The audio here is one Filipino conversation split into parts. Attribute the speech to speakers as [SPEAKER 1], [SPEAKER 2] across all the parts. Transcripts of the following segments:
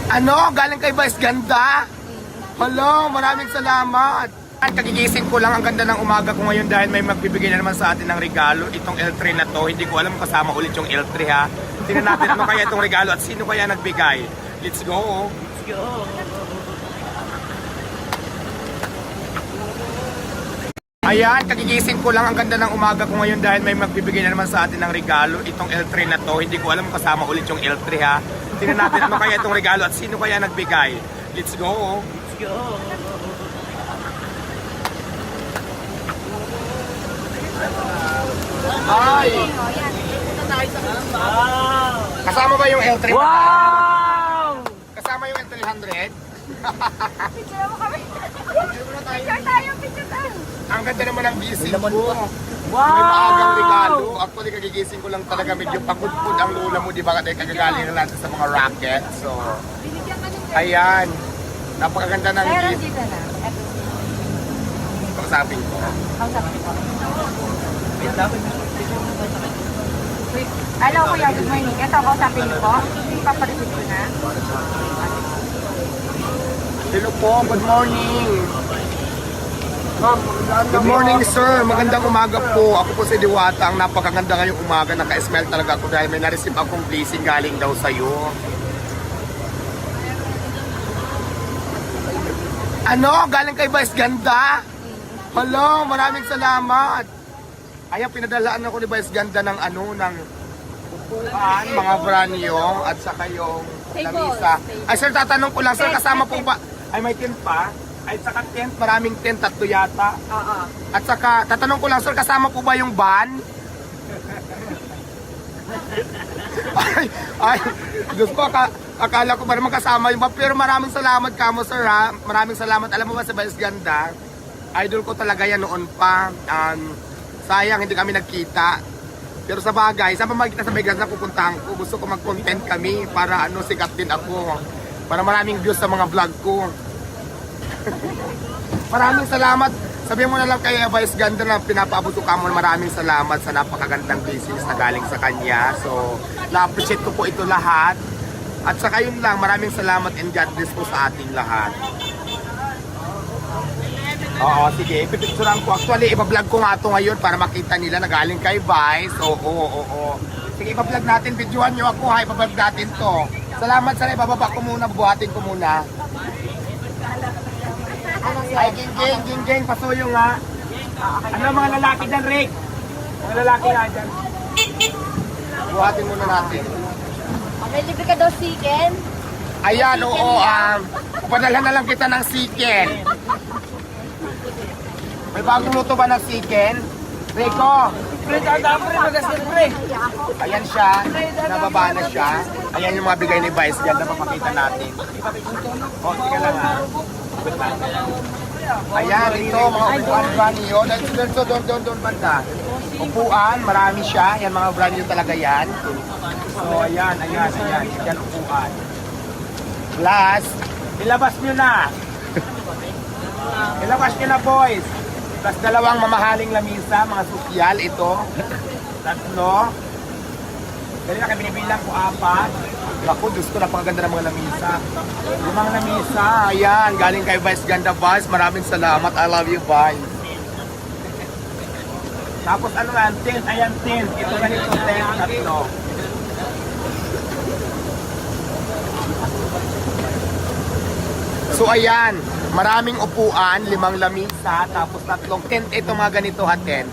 [SPEAKER 1] Ano? Galing kay Vice Ganda? Hello, maraming salamat. Kagigising ko lang, ang ganda ng umaga ko ngayon dahil may magbibigay na naman sa atin ng regalo. Itong L3 na to, hindi ko alam kasama ulit yung L3 ha. Tingnan natin ano kaya itong regalo at sino kaya nagbigay. Let's go.
[SPEAKER 2] Let's go.
[SPEAKER 1] Ayan, kagigising ko lang, ang ganda ng umaga ko ngayon dahil may magbibigay na naman sa atin ng regalo. Itong L3 na to, hindi ko alam kasama ulit yung L3 ha. Tingnan natin ano kaya itong regalo at sino kaya nagbigay. Let's go.
[SPEAKER 2] Let's go.
[SPEAKER 1] Ay!
[SPEAKER 2] Wow!
[SPEAKER 1] Kasama ba yung L3?
[SPEAKER 2] Wow!
[SPEAKER 1] Kasama yung L300?
[SPEAKER 3] Picture mo kami. Picture tayo, picture tayo.
[SPEAKER 1] Ang ganda naman ng gising ko.
[SPEAKER 2] Wow!
[SPEAKER 1] May maagang regalo. Actually, kagigising ko lang talaga medyo pagod-pud ang lula mo, di ba? Kasi kagagaling na natin sa mga racket. So,
[SPEAKER 3] Binigyan ka ng
[SPEAKER 1] ayan. Napakaganda ng
[SPEAKER 3] Meron
[SPEAKER 1] gising.
[SPEAKER 3] dito na. Eto.
[SPEAKER 1] Kausapin ko.
[SPEAKER 3] Ang sabi ko.
[SPEAKER 2] Wait, dapat
[SPEAKER 3] Wait. Hello kuya, good morning. Ito, kausapin niyo po. Ipapareceive ko na.
[SPEAKER 1] Hello po, good morning. Good morning sir, magandang umaga po. Ako po si Diwata, ang napakaganda ngayong umaga. Naka-smile talaga ako dahil may na-receive akong blessing galing daw sa'yo. Ano? Galing kay Vice Ganda? Hello, maraming salamat. Ayan, pinadalaan ako ni Vice Ganda ng ng upuan, mga branyo, at saka yung lamisa. Ay sir, tatanong ko lang, sir, kasama po ba? Ay, may tent pa? Ay, saka tent, maraming tent, tatlo yata.
[SPEAKER 3] Oo.
[SPEAKER 1] At saka, tatanong ko lang, sir, kasama po ba yung van? ay, Diyos ko, akala ko ba naman kasama yung van. Pero maraming salamat kamo, sir, ha? Maraming salamat. Alam mo ba sa Vice Ganda? Idol ko talaga yan noon pa. Sayang, hindi kami nagkita. Pero sa bagay, saan pa magkita sa Vice Ganda pupuntahan ko? Gusto ko mag-content kami para sikat din ako. Para maraming views sa mga vlog ko. Maraming salamat. Sabihin mo na lang kay Vice Ganda na pinapaabot ko kamo, maraming salamat sa napakagandang business na galing sa kanya. So, na-appreciate ko po ito lahat. At saka yun lang, maraming salamat and God bless po sa ating lahat. Oo, sige, ipipicturean ko. Actually, ibablog ko nga ito ngayon para makita nila na galing kay Vice. Oo. Sige, ibablog natin. Videohan nyo ako ha, ibablog natin to. Salamat sana, ibababa ko muna, bubuhatin ko muna. Ay, ging, pasuyo nga. Ano mga lalaki dyan, Rick? Mga lalaki nga dyan. Buhatin muna natin.
[SPEAKER 3] May libre ka daw chicken.
[SPEAKER 1] Ayan, oo. Padalhan na lang kita ng chicken. May bagong luto ba ng chicken? Rico?
[SPEAKER 2] pre, dapat pre, magasin pre.
[SPEAKER 1] Ayan siya. Nababa na siya. Ayan yung mga bigay ni Vice. Ganda mapakita natin. O, sige lang ha. Ayan, ito, mga upuan brand new. Doon, banda. Upuan, marami siya. Yan, mga brand new talaga yan. So, ayan. Yan, upuan. Plus, ilabas nyo na. Ilabas nyo na, boys. Plus, dalawang mamahaling lamisa, mga sukyal, ito. Tatlo. Dali na kayo binibilang ko, 4. Ako, Diyos ko, napakaganda ng mga lamisa. 5 lamisa, ayan, galing kay Vice Ganda, Vice. Maraming salamat, I love you, Vice. Tapos ano yan, tent, ayan, tent. Ito ganito, tent, tatlo. So ayan, maraming upuan, 5 lamisa, tapos 3 tent. Ito mga ganito ha, tent.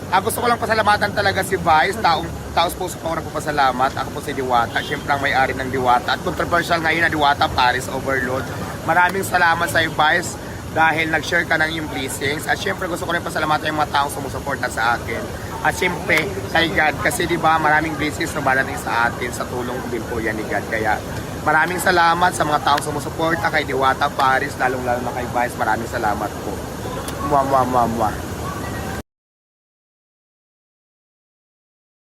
[SPEAKER 1] Gusto ko lang pasalamatan talaga si Vice, taos puso po ako nagpapasalamat. Ako po si Diwata, syempre ang may-ari ng Diwata. At controversial ngayon na Diwata Paris Overload. Maraming salamat sa iyo, Vice, dahil nag-share ka ng iyong blessings. At syempre gusto ko rin pasalamatan yung mga taong sumusuporta sa akin. At syempre kay God, kasi di ba maraming blessings na barating sa atin, sa tulong din po yan ni God. Kaya maraming salamat sa mga taong sumusuporta kay Diwata Paris, lalong-lalo na kay Vice. Maraming salamat po. Mwah.